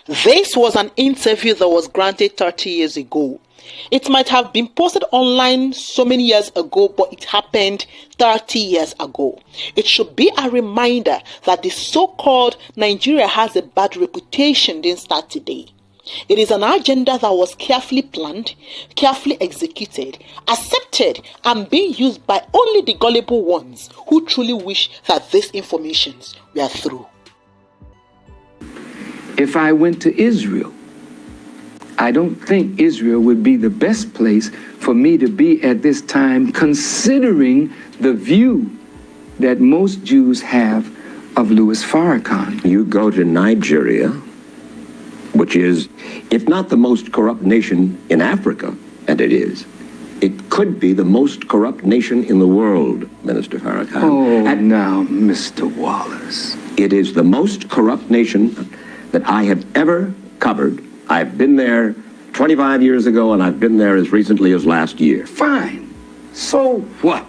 This was an interview that was granted 30 years ago. It might have been posted online so many years ago, but it happened 30 years ago. It should be a reminder that the so-called Nigeria has a bad reputation didn't start today. It is an agenda that was carefully planned, carefully executed, accepted, and being used by only the gullible ones who truly wish that these informations were through. If I went to Israel, I don't think Israel would be the best place for me to be at this time, considering the view that most Jews have of Louis Farrakhan. You go to Nigeria, which is, if not the most corrupt nation in Africa, and it is, it could be the most corrupt nation in the world, Minister Farrakhan. Oh, and now, Mr. Wallace. It is the most corrupt nation that I have ever covered. I've been there 25 years ago, and I've been there as recently as last year. Fine. So what?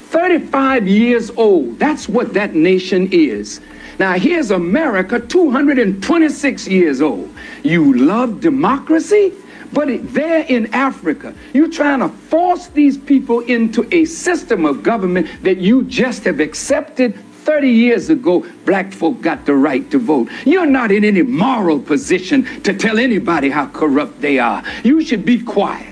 35 years old. That's what that nation is. Now, here's America, 226 years old. You love democracy, but there in Africa, you're trying to force these people into a system of government that you just have accepted. 30 years ago, black folk got the right to vote. You're not in any moral position to tell anybody how corrupt they are. You should be quiet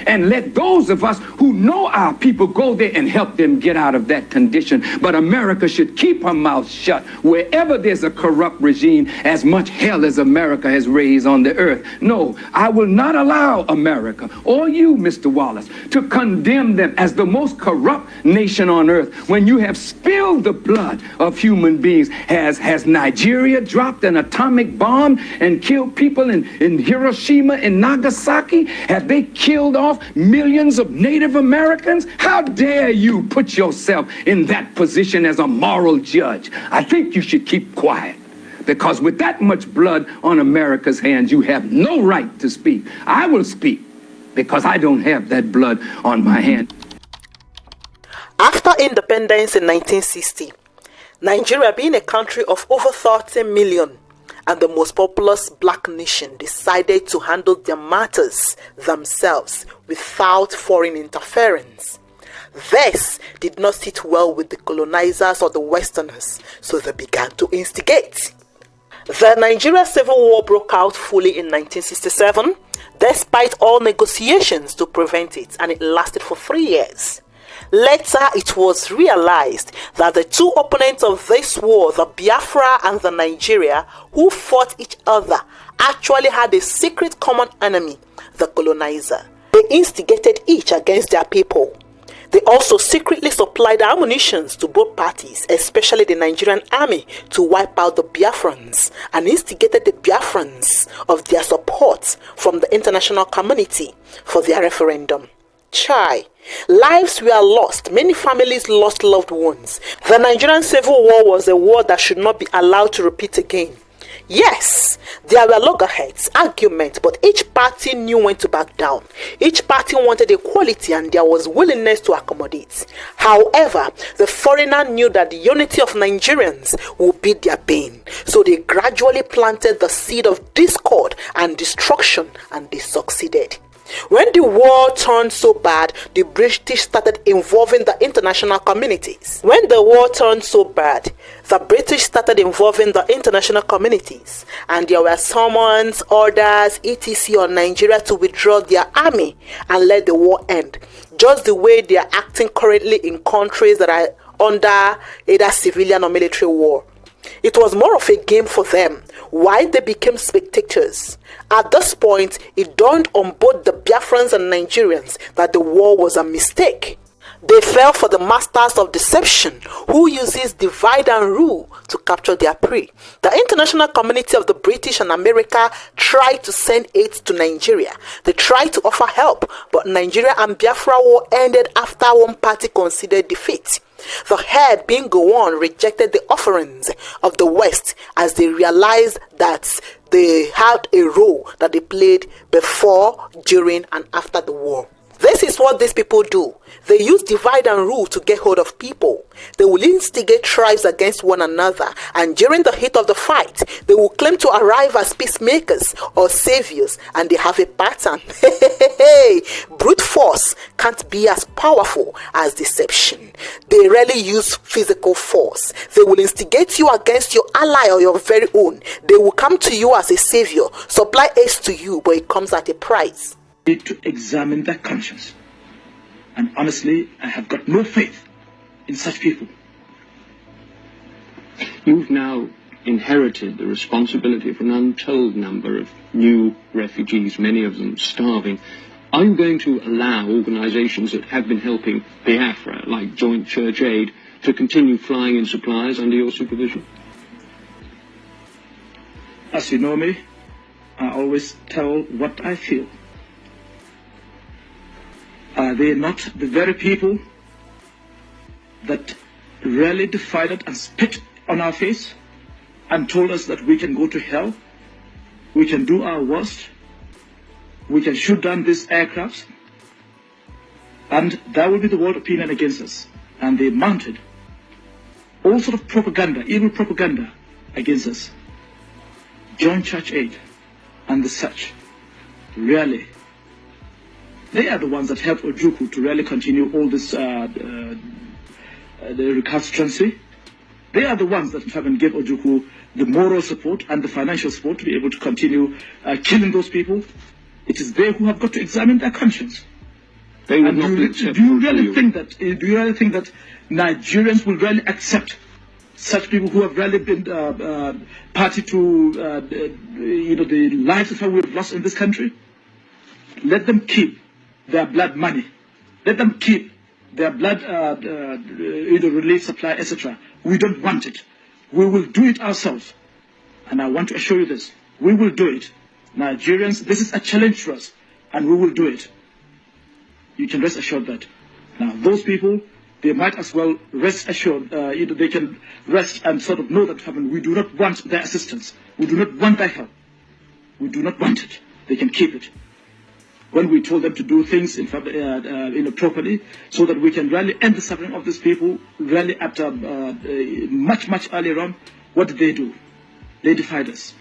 and let those of us who know our people go there and help them get out of that condition. But America should keep her mouth shut wherever there's a corrupt regime, as much hell as America has raised on the earth. No, I will not allow America, or you, Mr. Wallace, to condemn them as the most corrupt nation on earth when you have spilled the blood of human beings. Has Nigeria dropped an atomic bomb and killed people in Hiroshima and Nagasaki? Have they killed off millions of Native Americans? How dare you put yourself in that position as a moral judge? I think you should keep quiet, because with that much blood on America's hands, you have no right to speak. I will speak because I don't have that blood on my hand. After independence in 1960, Nigeria, being a country of over 30 million, and the most populous black nation, decided to handle their matters themselves without foreign interference. This did not sit well with the colonizers or the Westerners, so they began to instigate. The Nigeria Civil War broke out fully in 1967, despite all negotiations to prevent it, and it lasted for 3 years. Later, it was realized that the two opponents of this war, the Biafra and the Nigeria, who fought each other, actually had a secret common enemy, the colonizer. They instigated each against their people. They also secretly supplied ammunition to both parties, especially the Nigerian army, to wipe out the Biafrans, and instigated the Biafrans of their support from the international community for their referendum. Chai. Lives were lost. Many families lost loved ones. The Nigerian Civil War was a war that should not be allowed to repeat again. Yes, there were loggerheads, arguments, but each party knew when to back down. Each party wanted equality, and there was willingness to accommodate. However, the foreigner knew that the unity of Nigerians would be their bane, so they gradually planted the seed of discord and destruction, and they succeeded. When the war turned so bad, the British started involving the international communities. And there were summons orders, etc. on Nigeria to withdraw their army and let the war end, just the way they are acting currently in countries that are under either civilian or military war. It was more of a game for them, while they became spectators. At this point, it dawned on both the Biafrans and Nigerians that the war was a mistake. They fell for the masters of deception, who uses divide and rule to capture their prey. The international community of the British and America tried to send aid to Nigeria. They tried to offer help, but Nigeria and Biafra war ended after one party considered defeat. The head, being Gowon, rejected the offerings of the West as they realized that they had a role that they played before, during, and after the war. This is what these people do. They use divide and rule to get hold of people. They will instigate tribes against one another, and during the heat of the fight, they will claim to arrive as peacemakers or saviors, and they have a pattern. Brute force can't be as powerful as deception. They rarely use physical force. They will instigate you against your ally or your very own. They will come to you as a savior, supply aid to you, but it comes at a price. Need to examine their conscience. And honestly, I have got no faith in such people. You've now inherited the responsibility for an untold number of new refugees, many of them starving. Are you going to allow organisations that have been helping Biafra, like Joint Church Aid, to continue flying in supplies under your supervision? As you know me, I always tell what I feel. Are they not the very people that really defied and spit on our face and told us that we can go to hell, we can do our worst, we can shoot down these aircrafts, and that will be the world opinion against us? And they mounted all sort of propaganda, evil propaganda against us. Joint Church Aid and the such, really, they are the ones that helped Ojukwu to really continue all this the recalcitrancy. They are the ones that haven't given Ojukwu the moral support and the financial support to be able to continue killing those people. It is they who have got to examine their conscience. They would and not do you really think that Nigerians will really accept such people who have really been party to the lives that we have lost in this country? Let them keep their blood money. Let them keep their blood relief supply, etc. We don't want it. We will do it ourselves. And I want to assure you this. We will do it. Nigerians, this is a challenge to us. And we will do it. You can rest assured that. Now, those people, they might as well rest assured, they can rest and sort of know that we do not want their assistance. We do not want their help. We do not want it. They can keep it. When we told them to do things properly, so that we can really end the suffering of these people, really at much earlier on, what did they do? They defied us.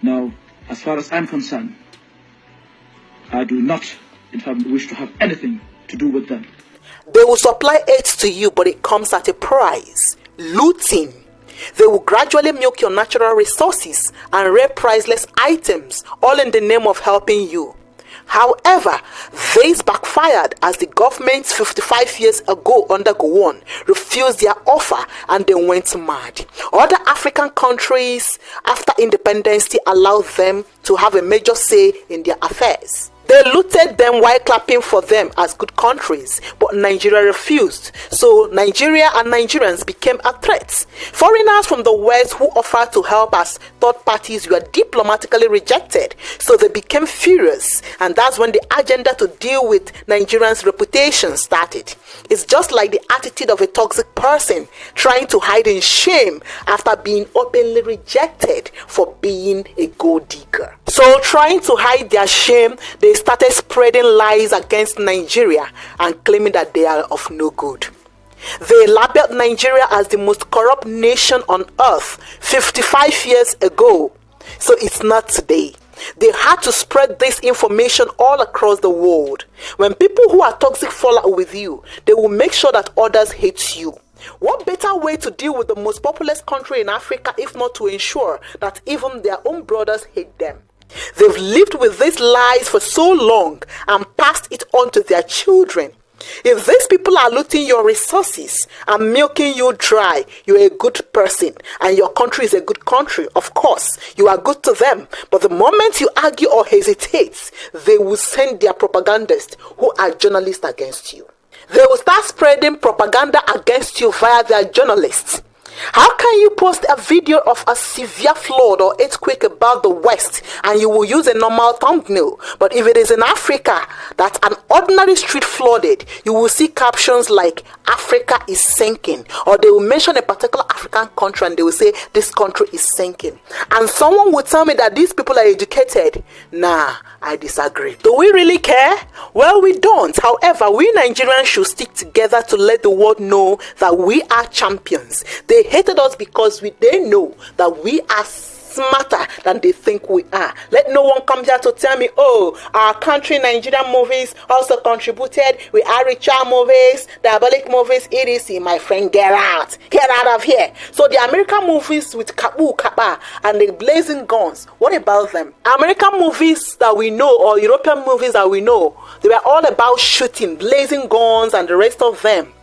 Now, as far as I'm concerned, I do not, in fact, wish to have anything to do with them. They will supply aid to you, but it comes at a price. Looting. They will gradually milk your natural resources and rare priceless items, all in the name of helping you. However, this backfired as the governments 55 years ago under Gowon refused their offer and they went mad. Other African countries after independence allowed them to have a major say in their affairs. They looted them while clapping for them as good countries, but Nigeria refused. So Nigeria and Nigerians became a threat. Foreigners from the West who offered to help as third parties were diplomatically rejected. So they became furious, and that's when the agenda to deal with Nigerians' reputation started. It's just like the attitude of a toxic person trying to hide in shame after being openly rejected for being a gold digger. So trying to hide their shame, they started spreading lies against Nigeria and claiming that they are of no good. They labeled Nigeria as the most corrupt nation on earth 55 years ago. So it's not today. They had to spread this information all across the world. When people who are toxic fall out with you, they will make sure that others hate you. What better way to deal with the most populous country in Africa if not to ensure that even their own brothers hate them? They've lived with these lies for so long and passed it on to their children. If these people are looting your resources and milking you dry, you're a good person and your country is a good country. Of course, you are good to them. But the moment you argue or hesitate, they will send their propagandists who are journalists against you. They will start spreading propaganda against you via their journalists. How can you post a video of a severe flood or earthquake about the West and you will use a normal thumbnail? But if it is in Africa that an ordinary street flooded, you will see captions like Africa is sinking, or they will mention a particular African country and they will say this country is sinking, and someone will tell me that these people are educated. Nah, I disagree. Do we really care? Well, we don't. However, we Nigerians should stick together to let the world know that we are champions. They hated us because they know that we are smarter than they think we are. Let no one come here to tell me, oh, our country, Nigerian movies also contributed. We are ritual movies, diabolic movies, etc. My friend, get out of here. So the American movies with Kabu Kaba and the blazing guns, what about them? American movies that we know, or European movies that we know, they were all about shooting, blazing guns and the rest of them.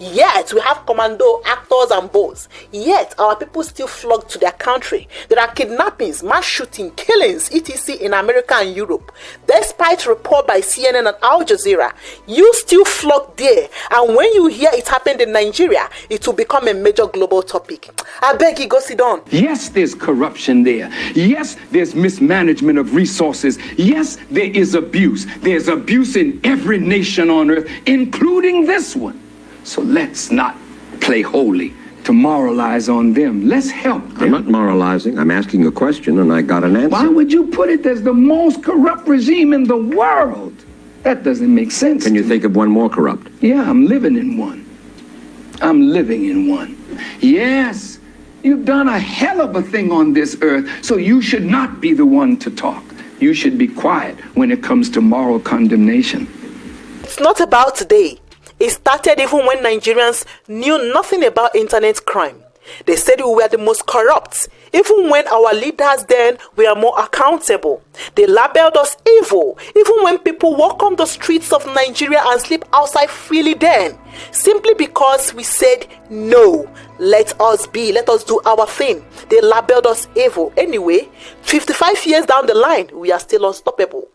Yet we have commando actors and bows. Yet our people still flock to their country. There are kidnappings, mass shooting, killings, etc. in America and Europe. Despite report by CNN and Al Jazeera, you still flock there. And when you hear it happened in Nigeria, it will become a major global topic. I beg you, go sit down. Yes, there's corruption there. Yes, there's mismanagement of resources. Yes, there is abuse. There's abuse in every nation on earth, including this one. So let's not play holy to moralize on them. Let's help them. I'm not moralizing. I'm asking a question, and I got an answer. Why would you put it as the most corrupt regime in the world? That doesn't make sense. Can you think of one more corrupt? Yeah, I'm living in one. I'm living in one. Yes, you've done a hell of a thing on this earth, so you should not be the one to talk. You should be quiet when it comes to moral condemnation. It's not about today. It started even when Nigerians knew nothing about internet crime. They said we were the most corrupt, even when our leaders then were more accountable. They labeled us evil, even when people walk on the streets of Nigeria and sleep outside freely then, simply because we said, no, let us be, let us do our thing. They labeled us evil. Anyway, 55 years down the line, we are still unstoppable.